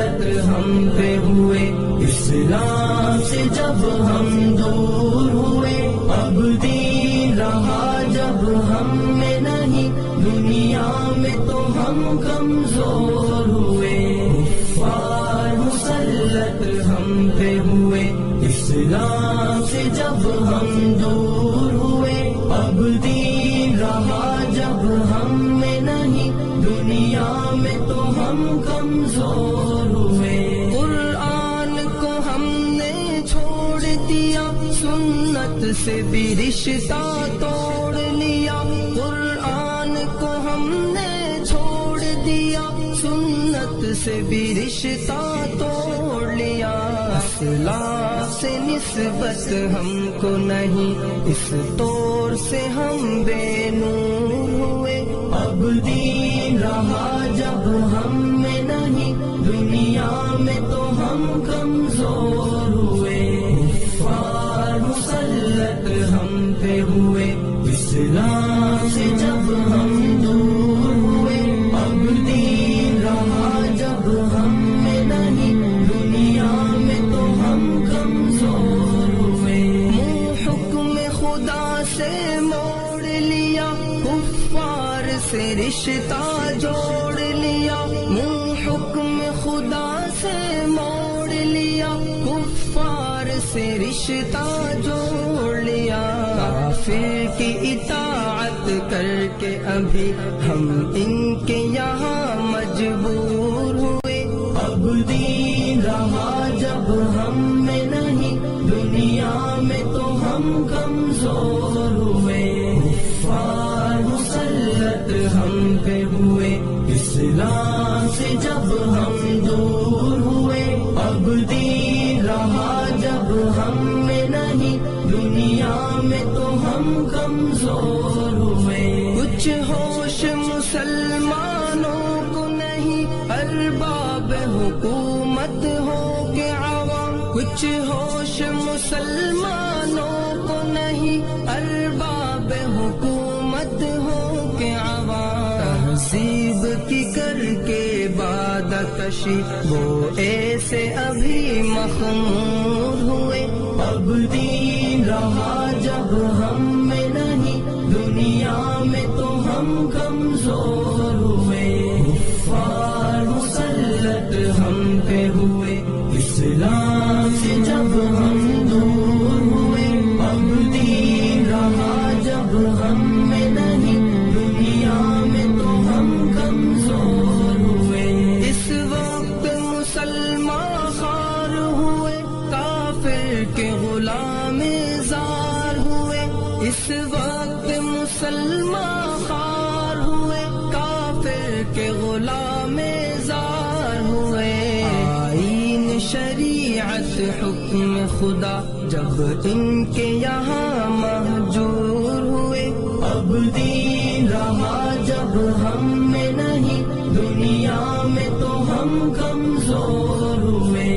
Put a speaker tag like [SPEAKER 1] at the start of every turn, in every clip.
[SPEAKER 1] مسلط ہم پہ ہوئے، اسلام سے جب ہم دور ہوئے، اب دین رہا جب ہم میں نہیں، دنیا میں تو ہم کمزور ہوئے، کفار مسلط ہم پہ ہوئے، اسلام سے جب ہم دور ہوئے، اب دین رہا جب ہم میں نہیں، دنیا میں تو ہم کمزور ہوئے۔ قرآن کو ہم نے چھوڑ دیا، سنت سے بھی رشتہ توڑ لیا، قرآن کو ہم نے چھوڑ دیا، سنت سے بھی رشتہ توڑ لیا، اسلاف سے نسبت ہم کو نہیں، اس طور سے ہم بے نور ہوئے، اب دین رہا جب ہم میں نہیں، دنیا میں تو ہم کمزور ہوئے، کفار مسلط ہم پہ ہوئے، اسلام سے جب ہم دور ہوئے، اب دین رہا جب ہم میں نہیں، دنیا میں تو ہم کمزور ہوئے، منہ حکم خدا سے موڑ لیا، کفار سے رشتہ جوڑ لیا، منہ حکم خدا سے موڑ لیا، کفار سے رشتہ جوڑ لیا، کافر کی اطاعت کر کے ابھی ہم ان کے یہاں مجبور ہوئے، اب دین رہا جب ہم میں نہیں، دنیا میں تو ہم کمزور ہوئے، کفار مسلط ہم پہ ہوئے، اسلام سے جب ہم دور ہوئے، اب دین رہا جب ہم میں نہیں، دنیا میں تو ہم کمزور ہوئے، کچھ ہوش مسلمانوں کو نہیں، ارباب حکومت ہو کے عوام، کچھ ہوش مسلمانوں کو نہیں، ارباب حکومت ہو کے عوام، تہذیب کی کر کے باد کشی وہ ایسے ابھی مخمور ہوئے، اب دین رہا جب ہم میں نہیں، دنیا میں تو ہم کمزور ہوئے، کفار مسلط ہم پہ ہوئے، اسلام سے جب ہم دور ہوئے، اب دین رہا جب ہم میں نہیں، دنیا میں تو ہم کمزور ہوئے، اس وقت مسلمان خوار ہوئے، کافر کے غلام زار ہوئے، اس وقت مسلمان خوار ہوئے، کافر کے غلام زار ہوئے، آئین شریعت حکم خدا جب ان کے یہاں مہجور ہوئے، اب دین رہا جب ہم میں نہیں، دنیا میں تو ہم کمزور ہوئے،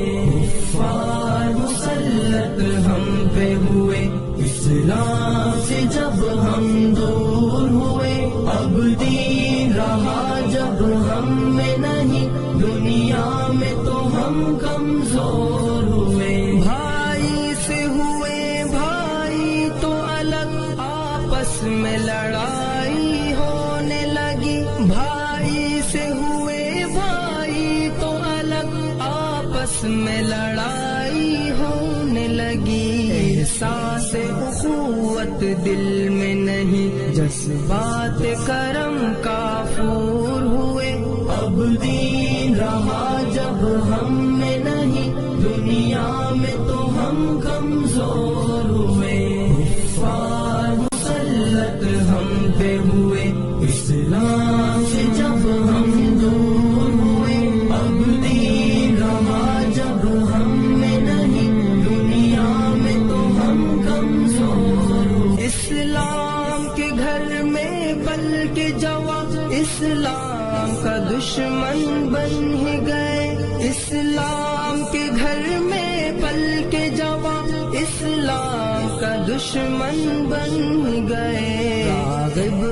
[SPEAKER 1] کفار مسلط ہم پہ ہوئے، اسلام سے جب ہم دور ہوئے، اب دین رہا جب ہم میں نہیں، دنیا میں تو ہم کمزور ہوئے، بھائی سے ہوئے بھائی تو الگ، آپس میں لڑائی ہونے لگی، بھائی سے ہوئے بھائی تو الگ، آپس میں لڑائی ہونے لگی، احساس اخوت دل میں نہیں، جذبات کرم کافور ہوئے، اب دین رہا جب ہم میں نہیں، دنیا میں تو ہم کمزور ہوئے، کفار مسلط ہم پہ ہوئے، اسلام سے جب ہم دور ہوئے، اب دین رہا جب ہم میں نہیں، دنیا میں تو ہم کمزور ہوئے، اسلام کے گھر میں پل کے جواب، اسلام کا دشمن بن ہی گئے، اسلام کے گھر میں پل کے جواب، اسلام کا دشمن بن گئے، راغب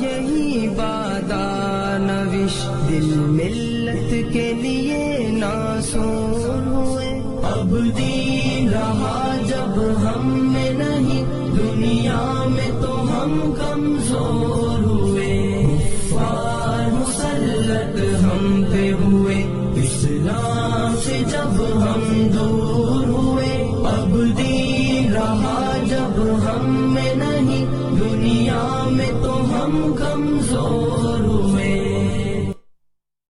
[SPEAKER 1] یہی بادہ نوش، دل ملت کے لیے نہ اب دین رہا جب ہم میں نہیں، دنیا میں تو ہم کمزور ہوئے، کفار مسلط ہم پہ ہوئے، اسلام سے جب ہم دور ہوئے، اب دین رہا جب ہم میں نہیں، دنیا میں تو ہم کمزور